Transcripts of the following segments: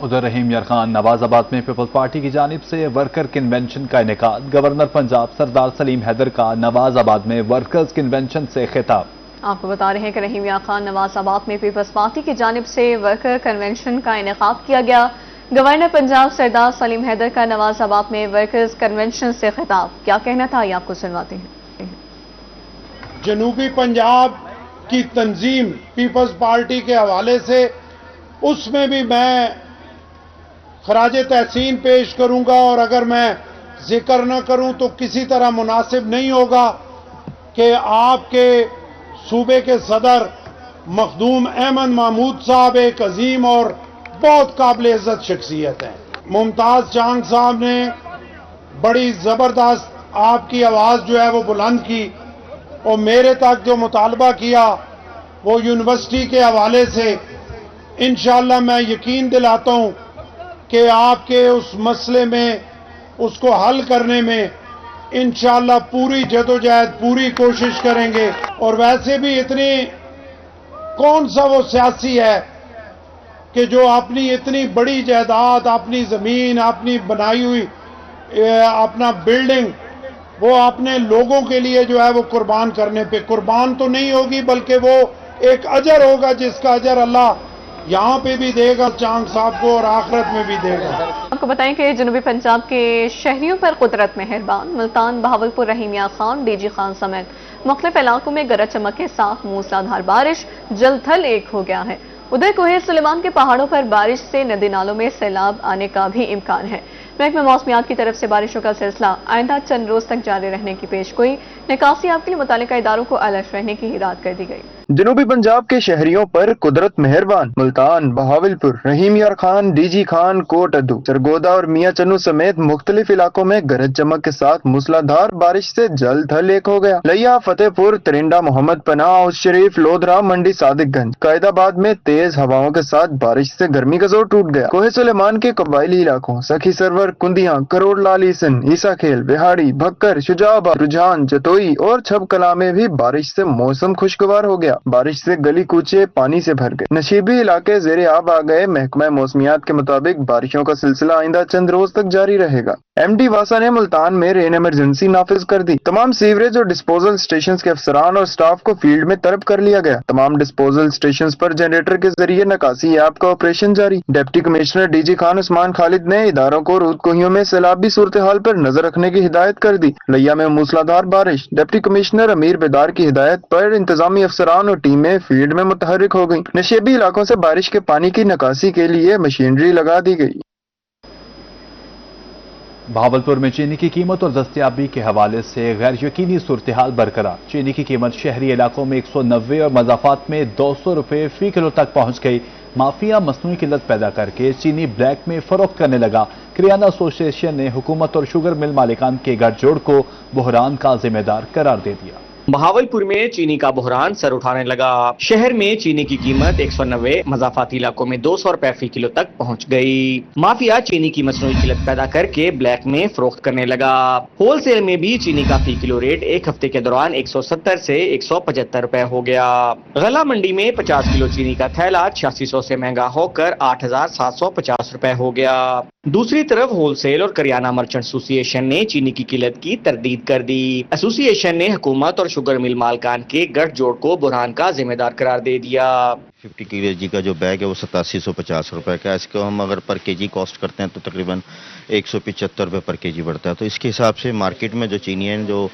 ادھر رحیم یار خان نواز آباد میں پیپلز پارٹی کی جانب سے ورکر کنونشن کا انعقاد، گورنر پنجاب سردار سلیم حیدر کا نواز آباد میں ورکرز کنونشن سے خطاب۔ آپ کو بتا رہے ہیں کہ رحیم یار خان نواز آباد میں پیپلز پارٹی کی جانب سے ورکر کنونشن کا انعقاد کیا گیا۔ گورنر پنجاب سردار سلیم حیدر کا نواز آباد میں ورکرز کنونشن سے خطاب، کیا کہنا تھا یہ آپ کو سنواتے ہیں۔ جنوبی پنجاب کی تنظیم پیپلز پارٹی کے حوالے سے اس میں بھی میں خراج تحسین پیش کروں گا، اور اگر میں ذکر نہ کروں تو کسی طرح مناسب نہیں ہوگا کہ آپ کے صوبے کے صدر مخدوم احمد محمود صاحب ایک عظیم اور بہت قابل عزت شخصیت ہیں۔ ممتاز چانگ صاحب نے بڑی زبردست آپ کی آواز جو ہے وہ بلند کی، اور میرے تک جو مطالبہ کیا وہ یونیورسٹی کے حوالے سے انشاءاللہ میں یقین دلاتا ہوں کہ آپ کے اس مسئلے میں اس کو حل کرنے میں انشاءاللہ پوری جدوجہد پوری کوشش کریں گے۔ اور ویسے بھی اتنی کون سا وہ سیاسی ہے کہ جو اپنی اتنی بڑی جائیداد، اپنی زمین، اپنی بنائی ہوئی اپنا بلڈنگ وہ اپنے لوگوں کے لیے جو ہے وہ قربان کرنے پہ قربان تو نہیں ہوگی، بلکہ وہ ایک اجر ہوگا جس کا اجر اللہ یہاں پہ بھی دے گا چانگ صاحب کو اور آخرت میں بھی دے گا۔ آپ کو بتائیں کہ جنوبی پنجاب کے شہریوں پر قدرت مہربان، ملتان، بہاولپور، رحیم یار خان، ڈی جی خان سمیت مختلف علاقوں میں گرج چمک کے ساتھ موسلادھار بارش، جل تھل ایک ہو گیا ہے۔ ادھر کوہ سلیمان کے پہاڑوں پر بارش سے ندی نالوں میں سیلاب آنے کا بھی امکان ہے۔ محکمہ موسمیات کی طرف سے بارشوں کا سلسلہ آئندہ چند روز تک جاری رہنے کی پیشگوئی، نکاسی آپ کے لیے متعلقہ اداروں کو الرٹ رہنے کی ہدایت کر دی گئی۔ جنوبی پنجاب کے شہریوں پر قدرت مہربان، ملتان، بہاولپور، رحیم یار خان، ڈی جی خان، کوٹ ادو، سرگودا اور میاں چنو سمیت مختلف علاقوں میں گرج چمک کے ساتھ موسلادھار بارش سے جل تھل ایک ہو گیا۔ لیا، فتح پور، ترنڈا، محمد پناہ، اوس شریف، لودھرا، منڈی صادق گنج، قائد آباد میں تیز ہواؤں کے ساتھ بارش سے گرمی کا زور ٹوٹ گیا۔ کوہ سلیمان کے قبائلی علاقوں سکھی سرور، کندیاں، کروڑ لال عیسن، عیسیٰ کھیل، بہاڑی، بھکر، شجاع آباد، رجحان، جتوئی اور چھب کلاں میں بھی بارش سے موسم خوشگوار ہو گیا۔ بارش سے گلی کوچے پانی سے بھر گئے، نشیبی علاقے زیر آب آ گئے۔ محکمہ موسمیات کے مطابق بارشوں کا سلسلہ آئندہ چند روز تک جاری رہے گا۔ ایم ڈی واسا نے ملتان میں رین ایمرجنسی نافذ کر دی۔ تمام سیوریج اور ڈسپوزل سٹیشنز کے افسران اور سٹاف کو فیلڈ میں طلب کر لیا گیا۔ تمام ڈسپوزل سٹیشنز پر جنریٹر کے ذریعے نکاسی ایپ کا آپریشن جاری۔ ڈپٹی کمشنر ڈی جی خان عثمان خالد نے اداروں کو رود کوہیوں میں سیلابی صورتحال پر نظر رکھنے کی ہدایت کر دی۔ لیا میں موسلادھار بارش، ڈپٹی کمشنر امیر بیدار کی ہدایت پر انتظامی افسران اور ٹیمیں فیلڈ میں متحرک ہو گئیں۔ نشیبی علاقوں سے بارش کے پانی کی نکاسی کے لیے مشینری لگا دی گئی۔ بہاولپور میں چینی کی قیمت اور دستیابی کے حوالے سے غیر یقینی صورتحال برقرار۔ چینی کی قیمت شہری علاقوں میں 190 اور مضافات میں 200 روپے فی کلو تک پہنچ گئی۔ مافیا مصنوعی قلت پیدا کر کے چینی بلیک میں فروخت کرنے لگا۔ کریانہ ایسوسی ایشن نے حکومت اور شوگر مل مالکان کے گٹھ جوڑ کو بحران کا ذمہ دار قرار دے دیا۔ بہاولپور میں چینی کا بحران سر اٹھانے لگا۔ شہر میں چینی کی قیمت 190، مضافاتی علاقوں میں 200 روپے فی کلو تک پہنچ گئی۔ مافیا چینی کی مصنوعی قلت پیدا کر کے بلیک میں فروخت کرنے لگا۔ ہول سیل میں بھی چینی کا فی کلو ریٹ ایک ہفتے کے دوران 170 سے 175 روپے ہو گیا۔ غلہ منڈی میں 50 کلو چینی کا تھیلا 8600 سے مہنگا ہو کر 8750 روپے ہو گیا۔ دوسری طرف ہول سیل اور کریانہ مرچنٹ ایسوسی ایشن نے چینی کی قلت کی تردید کر دی۔ ایسوسی ایشن نے حکومت اور شوگر مل مالکان کے گٹھ جوڑ کو بحران کا ذمہ دار قرار دے دیا۔ 50 کے جی کا جو بیگ ہے وہ 8750 روپے کا ہے۔ اس کو ہم اگر پر کے جی کاسٹ کرتے ہیں تو تقریباً 175 روپے پر کے جی بڑھتا ہے۔ تو اس کے حساب سے مارکیٹ میں جو چینی ہے جو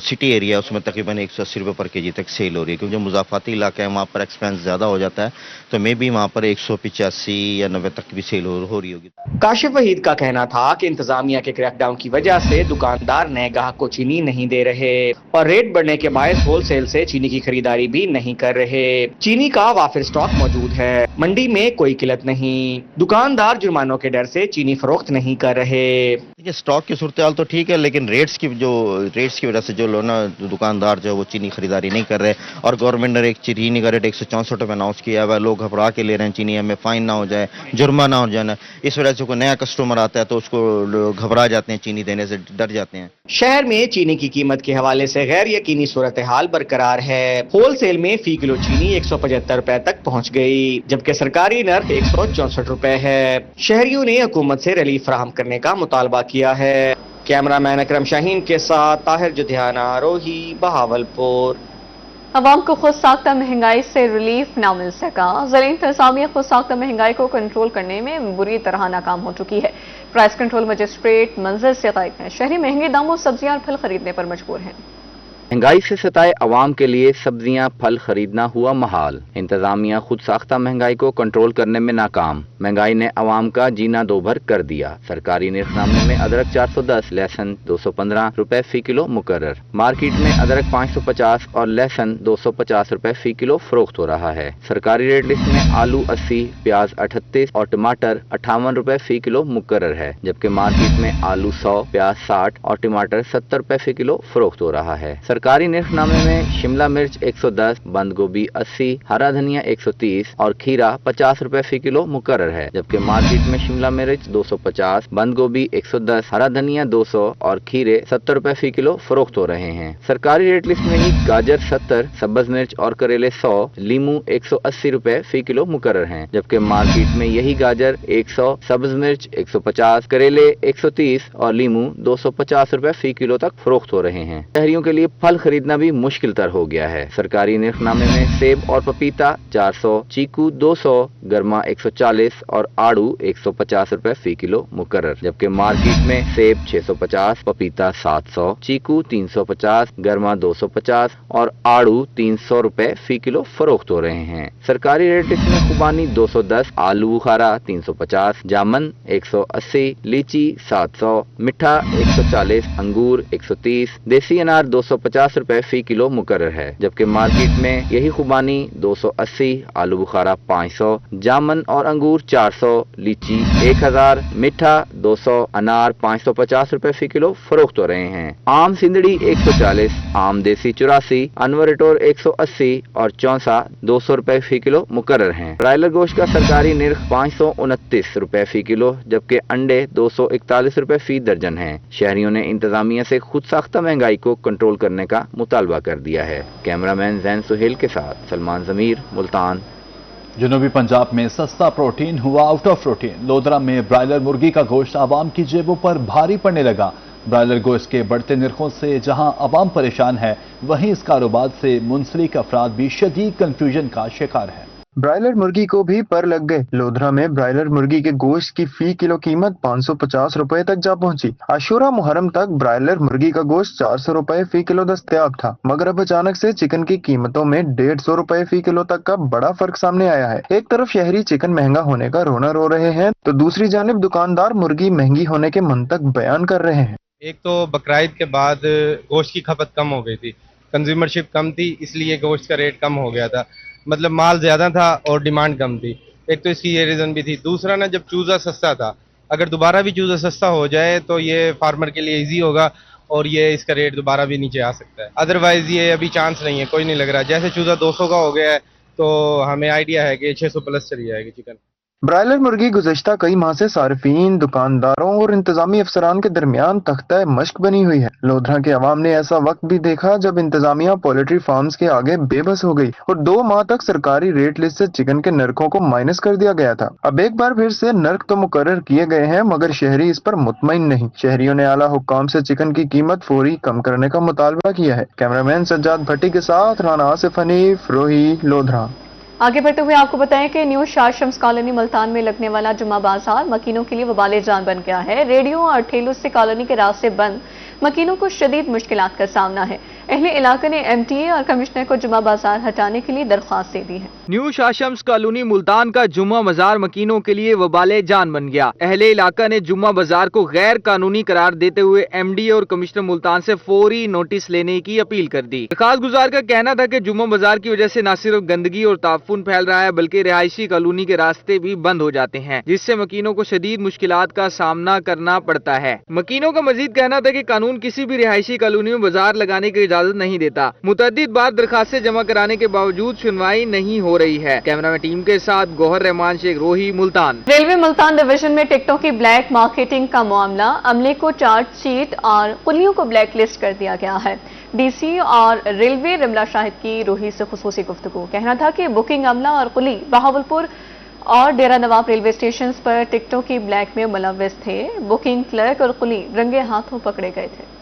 سٹی ایریا ہے اس میں تقریباً 180 روپے پر کے جی تک سیل ہو رہی ہے، کیونکہ جو مضافاتی علاقہ ہے وہاں پر ایکسپینس زیادہ ہو جاتا ہے، تو میں بھی وہاں پر 185 یا 90 تک بھی سیل ہو رہی ہوگی۔ کاشف وحید کا کہنا تھا کہ انتظامیہ کے کریک ڈاؤن کی وجہ سے دکاندار نئے گاہک کو چینی نہیں دے رہے اور ریٹ بڑھنے کے باعث ہول سیل سے چینی کی خریداری بھی نہیں کر رہے۔ چینی کا وافر سٹاک موجود ہے، منڈی میں کوئی قلت نہیں، دکاندار جرمانوں کے ڈر سے چینی فروخت نہیں کر رہے۔ سٹاک کی صورتحال تو ٹھیک ہے، لیکن ریٹس کی وجہ سے جو لوگ نا دکاندار جو وہ چینی خریداری نہیں کر رہے، اور گورنمنٹ نے ایک چینی کا ریٹ 164 روپے اناؤنس کیا ہوا ہے، لوگ گھبرا کے لے رہے ہیں چینی، ہمیں فائن نہ ہو جائے، جرمانہ ہو جانا، اس وجہ سے کوئی نیا کسٹمر آتا ہے تو اس کو گھبرا جاتے ہیں، چینی دینے سے ڈر جاتے ہیں۔ شہر میں چینی کی قیمت کے حوالے سے غیر یقینی صورتحال برقرار ہے۔ ہول سیل میں فی کلو چینی 175 روپے تک پہنچ گئی، جبکہ जबकि सरकारी नर्ख 164 रुपए है। शहरियों ने हुकूमत से रिलीफ फराहम करने का मुतालबा किया है। कैमरामैन अकरम शाहीन के साथ ताहिर जुधियाना, रोही, बहावलपुर। अवाम को खुद साख्ता महंगाई से रिलीफ ना मिल सका। ज़िला इंतज़ामिया खुद साख्ता महंगाई को कंट्रोल करने में बुरी तरह नाकाम हो चुकी है। प्राइस कंट्रोल मजिस्ट्रेट मंजर से गायब है। शहरी महंगे दामों सब्जियां और फल खरीदने पर मजबूर हैं। महंगाई से सताए अवाम के लिए सब्जियां फल खरीदना हुआ महाल। इंतजामिया खुद साख्ता महंगाई को कंट्रोल करने में नाकाम। महंगाई ने अवाम का जीना दोभर कर दिया। सरकारी निर्खनामे में अदरक 410, लहसुन 215 रुपए फी किलो मुकर्रर। मार्केट में अदरक 550 और लहसुन 250 रुपए फी किलो फरोख्त हो रहा है। सरकारी रेट लिस्ट में आलू 80, प्याज 38 और टमाटर 58 रुपए फी किलो मुकर्रर है, जबकि मार्केट में आलू 100, प्याज 60 और टमाटर 70 रुपए फी किलो फरोख्त हो रहा है। सरकारी निर्खनामे में शिमला मिर्च 110, बंद गोभी 80, हरा धनिया 130 और खीरा 50 रुपए फी किलो मुकर्रर है, जबकि मार्केट में शिमला मिर्च 250, बंद गोभी 110, हरा धनिया 200 और खीरे 70 रुपए फी किलो फरोख्त हो रहे हैं। सरकारी रेट लिस्ट में ही गाजर 70, सब्ज मिर्च और करेले 100, लीमू 180 रुपए फी किलो मुकर्रर हैं, जबकि मार्केट में यही गाजर 100, सब्ज मिर्च 150, करेले 130 और लीमू 250 रुपए फी किलो तक फरोख्त हो रहे हैं। शहरियों के लिए फल खरीदना भी मुश्किल तर हो गया है। सरकारी निर्खनामे में सेब और पपीता 400, चीकू 200, गरमा 140 और आड़ू 150 रुपए फी किलो मुकर्रर, जबकि मार्केट में सेब 650, पपीता 700, चीकू 350, गरमा 250 और आड़ू 300 रुपए फी किलो फरोख्त हो रहे हैं। सरकारी रेट लिस्ट में खुबानी 210, आलू बुखारा 350, जामन 180, लीची 700, मिठा 140, अंगूर 130, देसी अनार 250 रुपए फी किलो मुकर्रर है, जबकि मार्केट में यही खुबानी 280, आलू बुखारा 500, जामन और अंगूर 400, लीची 1000, मिठा 200, अनार 550 रुपए फी किलो फरोख्त हो रहे हैं। आम सिंदड़ी 140, आम देसी 84, अनवरटोर 180 और चौसा 200 रुपए फी किलो मुकर्रर हैं। ब्रायलर गोश्त का सरकारी निर्ख 529 रुपए फी किलो, जबकि अंडे 241 रुपए फी दर्जन हैं। शहरियों ने इंतजामिया से खुद साख्ता महंगाई को कंट्रोल करने का मुतालबा कर दिया है। कैमरामैन जैन सुहेल के साथ सलमान जमीर, मुल्तान। जनूबी पंजाब में सस्ता प्रोटीन हुआ आउट ऑफ प्रोटीन। लोधरा में ब्रायलर मुर्गी का गोश्त आवाम की जेबों पर भारी पड़ने लगा। ब्रायलर गोश्त के बढ़ते निर्खों से जहां आवाम परेशान है, वहीं इस कारोबार से मुंसलिक अफराद भी शदीद कंफ्यूजन का शिकार है। ब्रायलर मुर्गी को भी पर लग गए। लोधरा में ब्रायलर मुर्गी के गोश्त की फी किलो कीमत 550 रुपए तक जा पहुंची। आशूरा मुहर्रम तक ब्रायलर मुर्गी का गोश्त 400 रुपए फी किलो दस्तयाब था, मगर अब अचानक से चिकन की कीमतों में 150 रुपए फी किलो तक का बड़ा फर्क सामने आया है। एक तरफ शहरी चिकन महंगा होने का रोना रो रहे हैं, तो दूसरी जानिब दुकानदार मुर्गी महंगी होने के मंतक बयान कर रहे हैं। एक तो बकरीद के बाद गोश्त की खपत कम हो गई थी, कंज्यूमरशिप कम थी, इसलिए गोश्त का रेट कम हो गया था। मतलब माल ज्यादा था और डिमांड कम थी। एक तो इसकी ये रीजन भी थी। दूसरा ना, जब चूजा सस्ता था, अगर दोबारा भी चूजा सस्ता हो जाए तो ये फार्मर के लिए इजी होगा और ये इसका रेट दोबारा भी नीचे आ सकता है। अदरवाइज ये अभी चांस नहीं है, कोई नहीं लग रहा। जैसे चूजा 200 का हो गया है तो हमें आइडिया है कि 600 प्लस चली जाएगी चिकन। ब्रायलर मुर्गी गुज़श्ता कई माह से सार्फिन, दुकानदारों और इंतजामी अफसरान के दरमियान तख्ता मश्क बनी हुई है। लोधरा के अवाम ने ऐसा वक्त भी देखा जब इंतजामिया पोल्ट्री फार्म्स के आगे बेबस हो गई और 2 माह तक सरकारी रेट लिस्ट से चिकन के नरखों को माइनस कर दिया गया था। अब एक बार फिर से नर्क तो मुकर्रर किए गए हैं, मगर शहरी इस पर मुतमईन नहीं। शहरियों ने आला हुक्काम से चिकन की कीमत फौरी कम करने का मुतालबा किया है। कैमरामैन सज्जाद भट्टी के साथ राना आसिफ हनीफ, रोही, लोधरा। आगे बढ़ते हुए आपको बताएं कि न्यू शाह शम्स कॉलोनी मुल्तान में लगने वाला जुम्मा बाजार मकीनों के लिए वबाले जान बन गया है। रेडियो और ठेलों से कॉलोनी के रास्ते बंद, मकीनों को शदीद मुश्किलात का सामना है। अहले इलाके ने MTA और कमिश्नर को जुम्मा बाजार हटाने के लिए दरख्वास्त दे दी है। न्यू शाह शम्स कॉलोनी मुल्तान का जुम्मा बाजार मकीनों के लिए वबाले जान बन गया। अहले इलाका ने जुम्मा बाजार को गैर कानूनी करार देते हुए MDA और कमिश्नर मुल्तान से फौरी नोटिस लेने की अपील कर दी। दरखास्त गुजार का कहना था कि जुम्मा बाजार की वजह से न सिर्फ गंदगी और ताफुन फैल रहा है, बल्कि रिहायशी कॉलोनी के रास्ते भी बंद हो जाते हैं, जिससे मकीनों को शदीद मुश्किलात का सामना करना पड़ता है। मकीनों का मजीद कहना था कि कानून किसी भी रिहायशी कॉलोनी में बाजार लगाने की इजाजत नहीं देता। मुतअद्दिद बार दरखास्तें जमा कराने के बावजूद सुनवाई नहीं हो रही है। कैमरामैन टीम के साथ गौहर रहमान, शेख, रोही, मुल्तान। रेलवे मुल्तान डिवीजन में टिकटों की ब्लैक मार्केटिंग का मामला, अमले को चार्जशीट और कुलियों को ब्लैक लिस्ट कर दिया गया है। DC और रेलवे रमला शाहिद की रोही से खुसूसी गुफ्तगू। कहना था कि बुकिंग अमला और कुली बहावलपुर और डेरा नवाब रेलवे स्टेशन पर टिकटों की ब्लैक में मुलव्विस थे। बुकिंग क्लर्क और कुली रंगे हाथों पकड़े गए थे।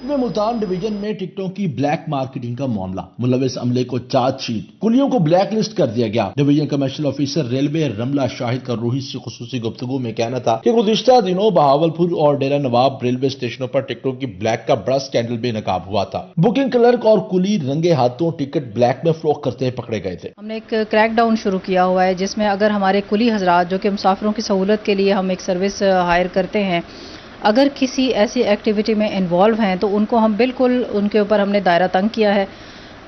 रेलवे मुल्तान डिवीजन में टिकटों की ब्लैक मार्केटिंग का मामला, मुलविस अमले को चार्जशीट, कुलियों को ब्लैक लिस्ट कर दिया गया। Division commercial officer railway Ramla Shahid का रूही से खुसूसी गुफ्तगू में कहना था कि गुज़िश्ता दिनों बहावलपुर और डेरा नवाब रेलवे स्टेशनों पर टिकटों की ब्लैक का बड़ा स्कैंडल बेनकाब हुआ था। बुकिंग क्लर्क और कुली रंगे हाथों टिकट ब्लैक में फरोख्त करते हुए पकड़े गए थे। हमने एक क्रैकडाउन शुरू किया हुआ है जिसमें अगर हमारे कुली हजरात जो कि मुसाफिरों की सहूलत के लिए हम एक सर्विस हायर करते हैं, अगर किसी ऐसी एक्टिविटी में इन्वॉल्व हैं तो उनको हम बिल्कुल उनके ऊपर हमने दायरा तंग किया है।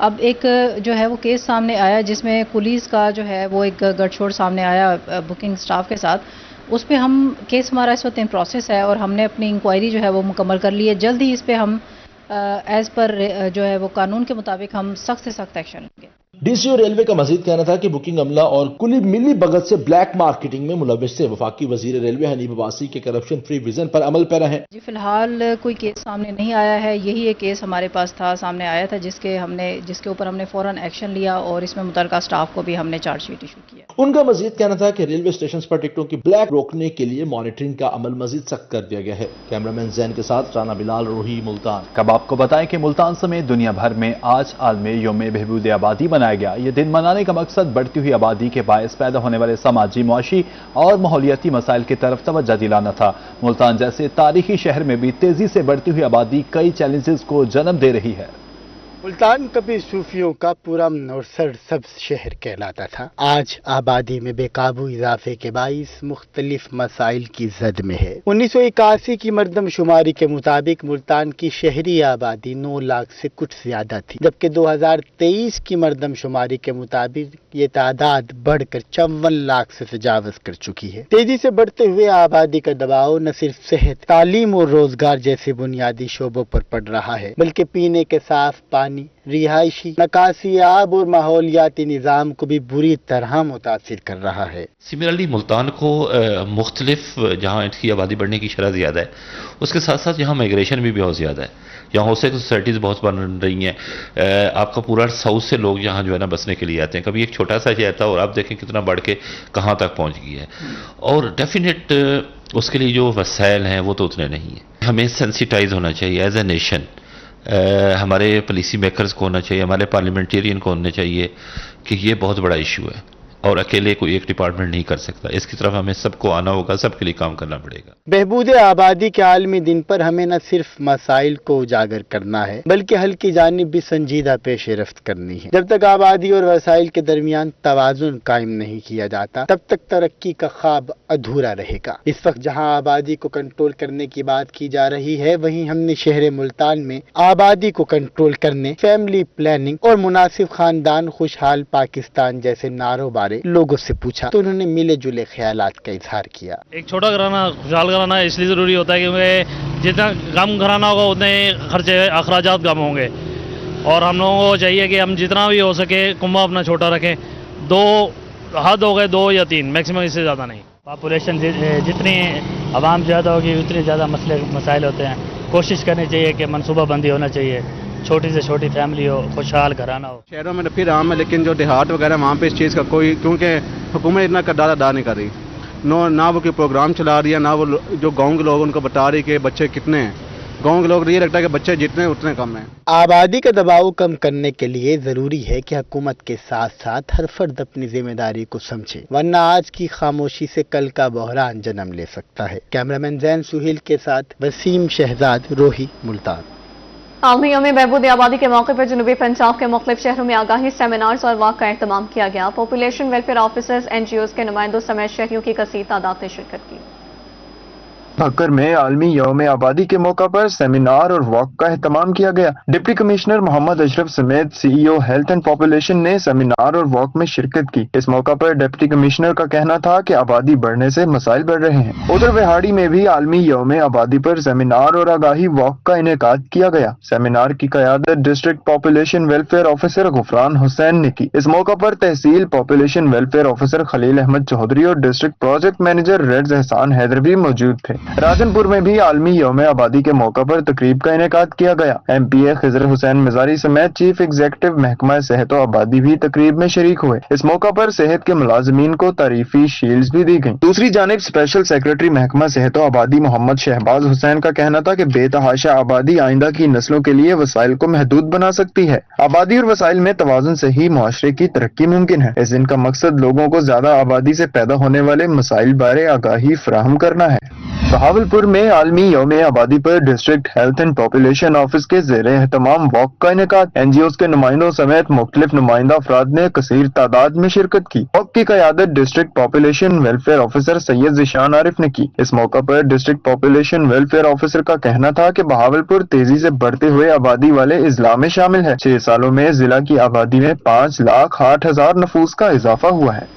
अब एक जो है वो केस सामने आया जिसमें पुलिस का जो है वो एक गठजोड़ सामने आया बुकिंग स्टाफ के साथ। उस पर हम केस हमारा इस वक्त इन प्रोसेस है और हमने अपनी इंक्वायरी जो है वो मुकम्मल कर ली है। जल्द ही इस पर हम एज पर जो है वो कानून के मुताबिक हम सख्त से सख्त एक्शन लेंगे। डीसीओ रेलवे का मजीद कहना था कि बुकिंग अमला और कुली मिली भगत से ब्लैक मार्केटिंग में मुलविस से। वफाकी वजीर रेलवे हनीफ अब्बासी के करप्शन फ्री विजन पर अमल पैरा है। जी फिलहाल कोई केस सामने नहीं आया है। यही एक केस हमारे पास था, सामने आया था जिसके ऊपर हमने फौरन एक्शन लिया और इसमें मुतल्लिका स्टाफ को भी हमने चार्जशीट इशू किया। उनका मजीद कहना था कि रेलवे स्टेशन पर टिकटों की ब्लैक रोकने के लिए मॉनिटरिंग का अमल मजीद सख्त कर दिया गया है। कैमरामैन जैन के साथ राना बिलाल, रूही, मुल्तान। कब आपको बताएं कि मुल्तान समेत दुनिया भर में आज आलमी यौम बहबूद आबादी मनाया गया। ये दिन मनाने का मकसद बढ़ती हुई आबादी के बायस पैदा होने वाले समाजी, मुआशी और माहौलियाती मसाइल की तरफ तवज्जो दिलाना था। मुल्तान जैसे तारीखी शहर में भी तेजी से बढ़ती हुई आबादी कई चैलेंजेस को जन्म दे रही है। मुल्तान कभी सूफियों का पुरअमन और सरसब्ज शहर कहलाता था। आज आबादी में बेकाबू इजाफे के बाइस मुख्तलिफ मसाइल की जद में है। 1981 की मरदमशुमारी के मुताबिक मुल्तान की शहरी आबादी 9 लाख से कुछ ज्यादा थी, जबकि 2023 की मरदमशुमारी के मुताबिक ये तादाद बढ़कर 54 लाख से तजावज कर चुकी है। तेजी से बढ़ते हुए आबादी का दबाव न सिर्फ सेहत, तालीम और रोजगार जैसे बुनियादी शोबों पर पड़ रहा है, बल्कि पीने के साफ पानी, रिहायशी, नकासी आब और माहौलियाती निज़ाम को भी बुरी तरह मुतासिर कर रहा है। सिमिलरली मुल्तान को मुख्तलिफ जहाँ इसकी आबादी बढ़ने की शरह ज़्यादा है, उसके साथ साथ यहाँ माइग्रेशन भी बहुत ज़्यादा है। यहाँ हो सके सोसाइटीज़ बहुत बन रही हैं। आपका पूरा साउथ से लोग यहाँ जो है ना बसने के लिए आते हैं। कभी एक छोटा सा शहर था और आप देखें कितना बढ़ के कहाँ तक पहुँच गया है। और डेफिनेट उसके लिए जो वसाइल हैं वो तो उतने नहीं हैं। हमें सेंसिटाइज होना चाहिए एज ए नेशन। हमारे पॉलिसी मेकर्स को होना चाहिए, हमारे पार्लियामेंटेरियन को होना चाहिए कि ये बहुत बड़ा इशू है और अकेले कोई एक डिपार्टमेंट नहीं कर सकता। इसकी तरफ हमें सबको आना होगा, सबके लिए काम करना पड़ेगा। बहबूद आबादी के आलमी दिन पर हमें न सिर्फ मसाइल को उजागर करना है, बल्कि हल की जानिब भी संजीदा पेश रफ्त करनी है। जब तक आबादी और वसाइल के दरमियान तवाजुन कायम नहीं किया जाता, तब तक तरक्की का ख्वाब अधूरा रहेगा। इस वक्त जहाँ आबादी को कंट्रोल करने की बात की जा रही है, वहीं हमने शहर मुल्तान में आबादी को कंट्रोल करने, फैमिली प्लानिंग और मुनासिब खानदान खुशहाल पाकिस्तान जैसे नारों लोगों से पूछा तो उन्होंने मिले जुले ख्यालात का इजहार किया। एक छोटा घराना खुशहाल घराना इसलिए जरूरी होता है क्योंकि जितना कम घराना होगा उतने खर्चे अखराजात कम होंगे और हम लोगों को चाहिए कि हम जितना भी हो सके कुंबा अपना छोटा रखें। 2 हद हो गए, 2 या 3 मैक्सिमम, इससे ज़्यादा नहीं। पॉपुलेशन जितनी आवाम ज़्यादा होगी उतने ज़्यादा मसाइल होते हैं। कोशिश करनी चाहिए कि मनसूबाबंदी होना चाहिए, छोटी से छोटी फैमिली हो, खुशहाल घराना हो। शहरों में तो फिर आम है, लेकिन जो देहात वगैरह वहाँ पे इस चीज़ का कोई, क्योंकि हुकूमत इतना किरदार अदा नहीं कर रही, ना वो कोई प्रोग्राम चला रही है, ना वो जो गांव के लोग उनको बता रही कि बच्चे कितने हैं। गांव के लोग ये लगता है कि बच्चे जितने उतने कम हैं। आबादी का दबाव कम करने के लिए जरूरी है कि हुकूमत के साथ साथ हर फर्द अपनी जिम्मेदारी को समझे, वरना आज की खामोशी से कल का बहरान जन्म ले सकता है। कैमरामैन जैन सुहेल के साथ वसीम शहजाद, रोही, मुल्तान। आलमी यौम बहबूद आबादी के मौके पर जनूबी पंजाब के मुख्तलिफ शहरों में आगाही सेमिनार्स और वाक का एहतमाम किया गया। पॉपुलेशन वेलफेयर ऑफिसर्स, NGOs के नुमाइंदों समेत शहरियों की कसीर तादाद ने शिरकत की। भक्कर में आलमी यौम आबादी के मौका पर सेमिनार और वॉक का एहतमाम किया गया। डिप्टी कमिश्नर मोहम्मद अशरफ समेत CEO हेल्थ एंड पॉपुलेशन ने सेमिनार और वॉक में शिरकत की। इस मौका पर डिप्टी कमिश्नर का कहना था कि आबादी बढ़ने से मसाइल बढ़ रहे हैं। उधर विहाड़ी में भी आलमी यौम आबादी पर सेमिनार और आगाही वॉक का इनेकाद किया गया। सेमिनार की क़यादत district population welfare officer Ghufran Hussain ने की। इस मौका पर tehsil population welfare officer Khalil Ahmad Chaudhry और डिस्ट्रिक्ट प्रोजेक्ट मैनेजर रेड्स एहसान हैदर भी मौजूद थे। राजनपुर में भी आलमी यौम आबादी के मौका पर तकरीब का इनेकाद किया गया। MPA खिजर हुसैन मजारी समेत चीफ एग्जीक्यूटिव महकमा सेहत और आबादी भी तकरीब में शरीक हुए। इस मौका पर सेहत के मुलाजमीन को तारीफी शील्ड्स भी दी गई। दूसरी जानिब स्पेशल सेक्रेटरी महकमा सेहत और आबादी मोहम्मद शहबाज हुसैन का कहना था कि बेतहाशा आबादी आइंदा की नस्लों के लिए वसाइल को महदूद बना सकती है। आबादी और वसाइल में तवाजुन से ही मुआशरे की तरक्की मुमकिन है। इस दिन का मकसद लोगों को ज्यादा आबादी से पैदा होने वाले मसाइल बारे आगाही फराहम करना है। बहावलपुर में आलमी यौम आबादी पर district health and population office के ज़ेर एहतमाम वॉक का इनेकाद। NGOs के नुमाइंदों समेत मुख्तलिफ नुमाइंदा अफराद ने कसीर तादाद में शिरकत की। वॉक की क़यादत district population welfare officer Syed Zeeshan Arif ने की। इस मौका पर डिस्ट्रिक्ट पॉपुलेशन वेलफेयर ऑफिसर का कहना था कि बहावलपुर तेजी से बढ़ते हुए आबादी वाले इजला में शामिल है। 6 सालों में जिला की आबादी में 5,08,000 नफूस का इजाफा हुआ है।